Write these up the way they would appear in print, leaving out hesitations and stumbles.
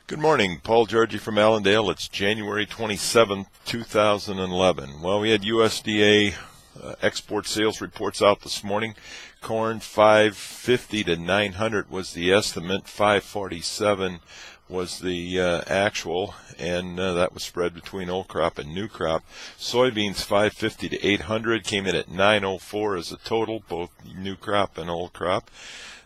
Good morning, Paul Georgie from Allendale. It's January 27th, 2011. Well, we had USDA export sales reports out this morning. Corn 550 to 900 was the estimate. 547 was the actual, and that was spread between old crop and new crop. Soybeans 550 to 800 came in at 904 as a total, both new crop and old crop.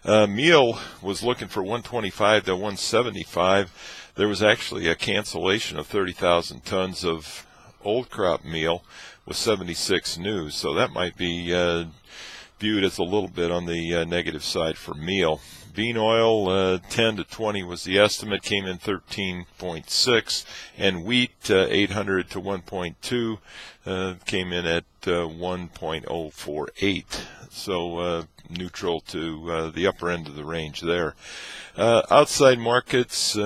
Meal was looking for 125 to 175. There was actually a cancellation of 30,000 tons of old crop meal with 76 new, so that might be viewed as a little bit on the negative side for meal. Bean oil 10 to 20 was the estimate, came in 13.6, and wheat 800 to 1.2 came in at 1.048. So neutral to the upper end of the range there. Outside markets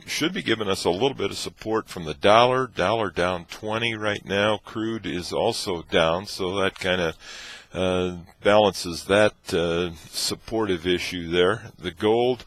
should be giving us a little bit of support from the dollar. Dollar down 20 right now. Crude is also down, so that kind of balances that supportive issue there. The gold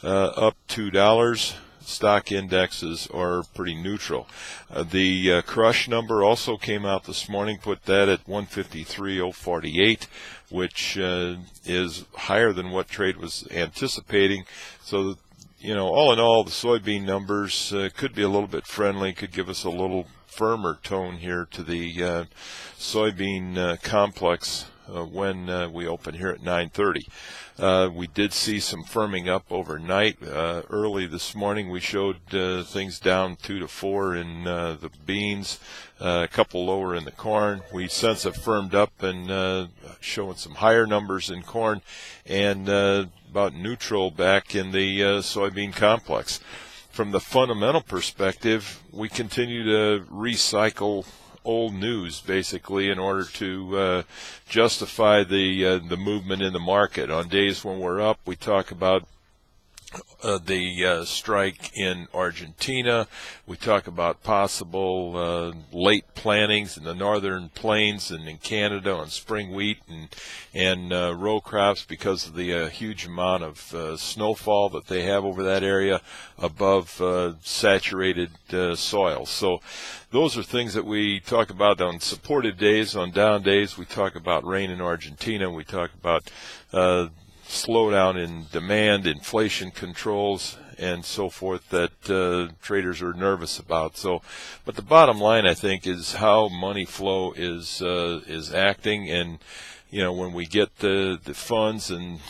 up $2. Stock indexes are pretty neutral. The crush number also came out this morning, put that at 153.048, which is higher than what trade was anticipating. So, all in all, the soybean numbers could be a little bit friendly, could give us a little firmer tone here to the soybean complex when we open here at 9:30. We did see some firming up overnight. Early this morning we showed things down 2 to 4 in the beans, a couple lower in the corn. We since have firmed up and showing some higher numbers in corn, and about neutral back in the soybean complex. From the fundamental perspective, we continue to recycle old news basically in order to justify the movement in the market. On days when we're up, we talk about the strike in Argentina. We talk about possible late plantings in the northern plains and in Canada on spring wheat and row crops because of the huge amount of snowfall that they have over that area above saturated soil. So those are things that we talk about on supported days. On down days, we talk about rain in Argentina. We talk about slowdown in demand, inflation controls, and so forth that traders are nervous about. So, but the bottom line, I think, is how money flow is acting, and when we get the funds and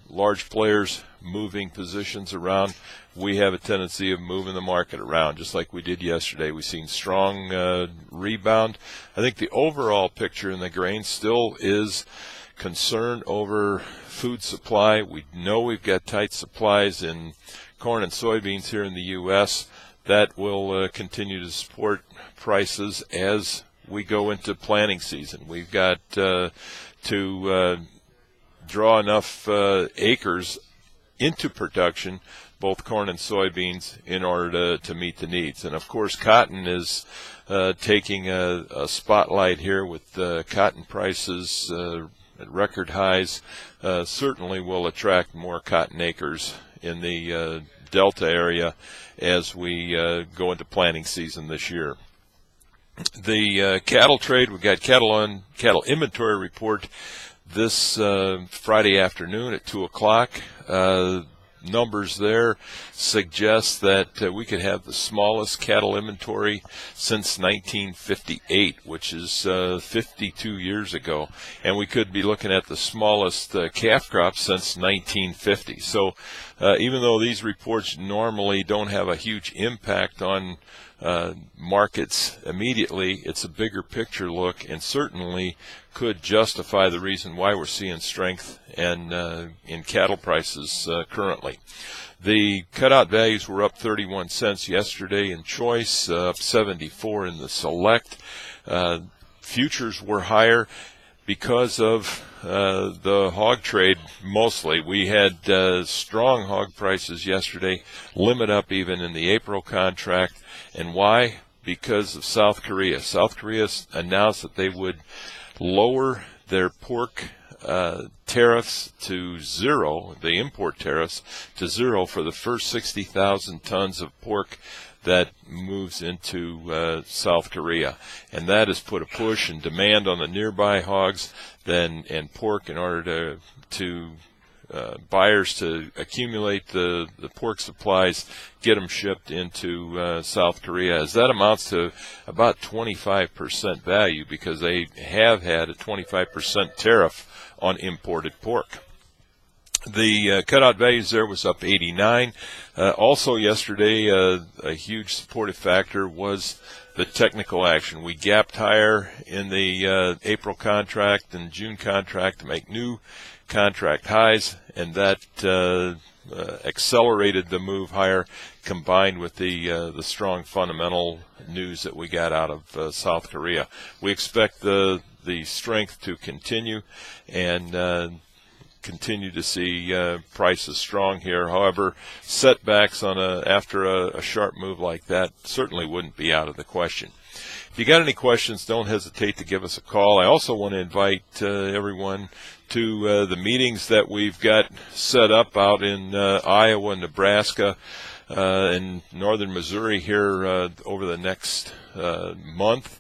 large players moving positions around, we have a tendency of moving the market around, just like we did yesterday. We've seen strong rebound. I think the overall picture in the grain still is concern over food supply. We know we've got tight supplies in corn and soybeans here in the U.S. That will continue to support prices as we go into planting season. We've got to draw enough acres into production, both corn and soybeans, in order to meet the needs. And of course, cotton is taking a spotlight here with cotton prices at record highs. Certainly will attract more cotton acres in the Delta area as we go into planting season this year. The cattle trade, we got cattle inventory report this Friday afternoon at 2 o'clock. Numbers there suggest that we could have the smallest cattle inventory since 1958, which is 52 years ago, and we could be looking at the smallest calf crop since 1950. So even though these reports normally don't have a huge impact on markets immediately, it's a bigger picture look and certainly could justify the reason why we're seeing strength and in cattle prices currently. The cutout values were up 31 cents yesterday in choice, up 74 in the select. Futures were higher because of the hog trade mostly. We had strong hog prices yesterday, limit up even in the April contract. And why? Because of South Korea. South Korea announced that they would lower their pork tariffs to zero, the import tariffs to zero for the first 60,000 tons of pork that moves into South Korea, and that has put a push and demand on the nearby hogs and pork in order to buyers to accumulate the pork supplies, get them shipped into South Korea, as that amounts to about 25% value, because they have had a 25% tariff on imported pork. The cutout values there was up 89. Also yesterday, a huge supportive factor was the technical action. We gapped higher in the April contract and June contract to make new contract highs, and that accelerated the move higher, combined with the strong fundamental news that we got out of South Korea. We expect the strength to continue, and continue to see prices strong here. However, setbacks after a sharp move like that certainly wouldn't be out of the question. If you got any questions, don't hesitate to give us a call. I also want to invite everyone to the meetings that we've got set up out in Iowa, Nebraska, and northern Missouri here over the next month.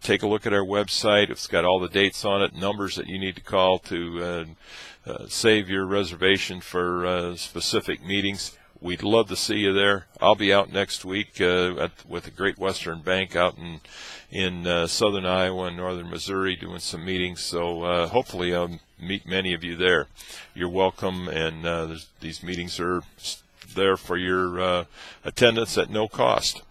Take a look at our website. It's got all the dates on it, numbers that you need to call to save your reservation for specific meetings. We'd love to see you there. I'll be out next week with the Great Western Bank out in southern Iowa and northern Missouri doing some meetings. So hopefully I'll meet many of you there. You're welcome, and these meetings are there for your attendance at no cost.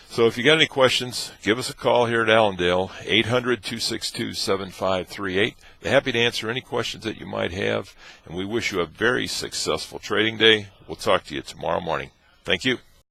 So if you got any questions, give us a call here at Allendale, 800-262-7538. They're happy to answer any questions that you might have, and we wish you a very successful trading day. We'll talk to you tomorrow morning. Thank you.